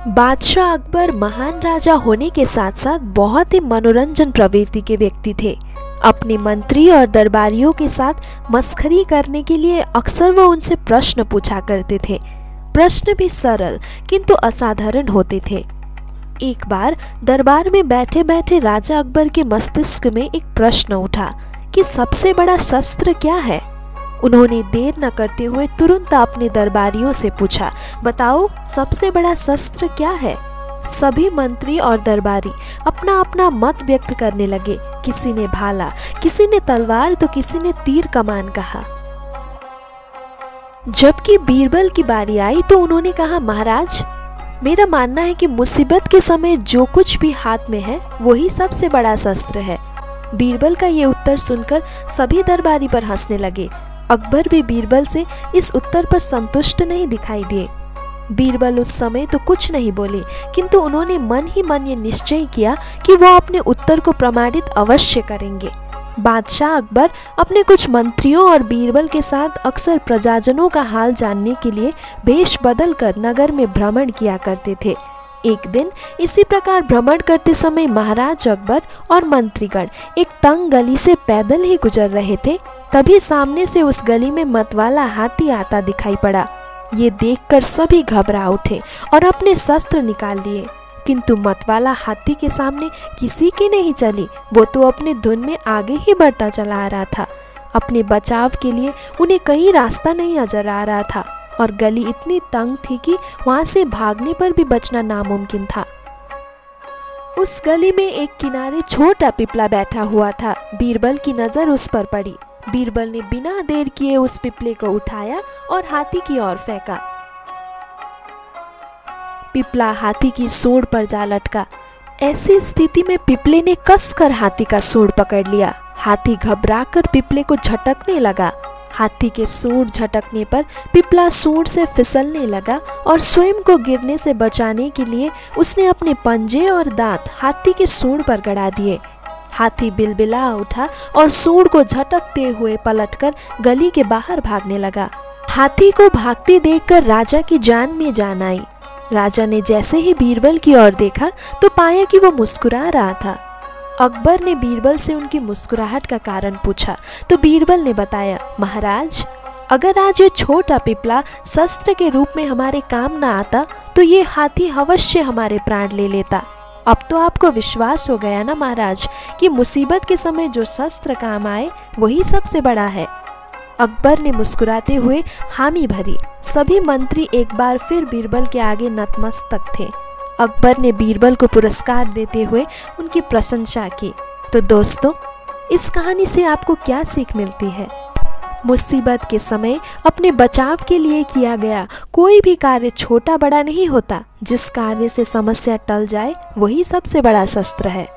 बादशाह अकबर महान राजा होने के साथ साथ बहुत ही मनोरंजन प्रवृत्ति के व्यक्ति थे। अपने मंत्री और दरबारियों के साथ मस्खरी करने के लिए अक्सर वो उनसे प्रश्न पूछा करते थे। प्रश्न भी सरल किंतु असाधारण होते थे। एक बार दरबार में बैठे बैठे राजा अकबर के मस्तिष्क में एक प्रश्न उठा कि सबसे बड़ा शस्त्र क्या है। उन्होंने देर न करते हुए तुरंत अपने दरबारियों से पूछा, बताओ सबसे बड़ा शस्त्र क्या है। सभी मंत्री और दरबारी अपना अपना मत व्यक्त करने लगे। किसी ने भाला, किसी ने तलवार तो किसी ने तीर कमान कहा। जबकि बीरबल की बारी आई तो उन्होंने कहा, महाराज मेरा मानना है कि मुसीबत के समय जो कुछ भी हाथ में है वही सबसे बड़ा शस्त्र है। बीरबल का ये उत्तर सुनकर सभी दरबारी पर हंसने लगे। अकबर भी बीरबल से इस उत्तर पर संतुष्ट नहीं दिखाई दिए। बीरबल उस समय तो कुछ नहीं बोले, किंतु उन्होंने मन ही मन ये निश्चय किया कि वो अपने उत्तर को प्रमाणित अवश्य करेंगे। बादशाह अकबर अपने कुछ मंत्रियों और बीरबल के साथ अक्सर प्रजाजनों का हाल जानने के लिए भेष बदल कर नगर में भ्रमण किया करते थे। एक दिन इसी प्रकार भ्रमण करते समय महाराज अकबर और मंत्रीगण एक तंग गली से पैदल ही गुजर रहे थे। तभी सामने से उस गली में मतवाला हाथी आता दिखाई पड़ा। ये देखकर सभी घबरा उठे और अपने शस्त्र निकाल लिए, किंतु मतवाला हाथी के सामने किसी की नहीं चली। वो तो अपने धुन में आगे ही बढ़ता चला आ रहा था। अपने बचाव के लिए उन्हें कहीं रास्ता नहीं नजर आ रहा था और गली इतनी तंग थी कि वहां से भागने पर भी बचना नामुमकिन था। उस गली में एक किनारे छोटा पिपला बैठा हुआ था। बीरबल की नजर उस पर पड़ी। बीरबल ने बिना देर किए उस पिपले को उठाया और हाथी की ओर फेंका। पिपला हाथी की सूंड पर जा लटका। ऐसी स्थिति में पिपले ने कसकर हाथी का सूंड पकड़ लिया। हाथी घबराकर पिपले को झटकने लगा। हाथी के सूंड झटकने पर पिपला सूंड से फिसलने लगा और स्वयं को गिरने से बचाने के लिए उसने अपने पंजे और दांत हाथी के सूंड पर गड़ा दिए। हाथी बिलबिला उठा और सूंड को झटकते हुए पलटकर गली के बाहर भागने लगा। हाथी को भागते देखकर राजा की जान में जान आई। राजा ने जैसे ही बीरबल की ओर देखा तो पाया कि वो मुस्कुरा रहा था। अकबर ने बीरबल से उनकी मुस्कुराहट का कारण पूछा तो बीरबल ने बताया, महाराज अगर आज ये छोटा पिपला शस्त्र के रूप में हमारे काम न आता तो ये हाथी अवश्य हमारे प्राण ले लेता। अब तो आपको विश्वास हो गया ना महाराज कि मुसीबत के समय जो शस्त्र काम आए वही सबसे बड़ा है। अकबर ने मुस्कुराते हुए हामी भरी। सभी मंत्री एक बार फिर बीरबल के आगे नतमस्तक थे। अकबर ने बीरबल को पुरस्कार देते हुए उनकी प्रशंसा की। तो दोस्तों, इस कहानी से आपको क्या सीख मिलती है? मुसीबत के समय अपने बचाव के लिए किया गया कोई भी कार्य छोटा बड़ा नहीं होता। जिस कार्य से समस्या टल जाए वही सबसे बड़ा शस्त्र है।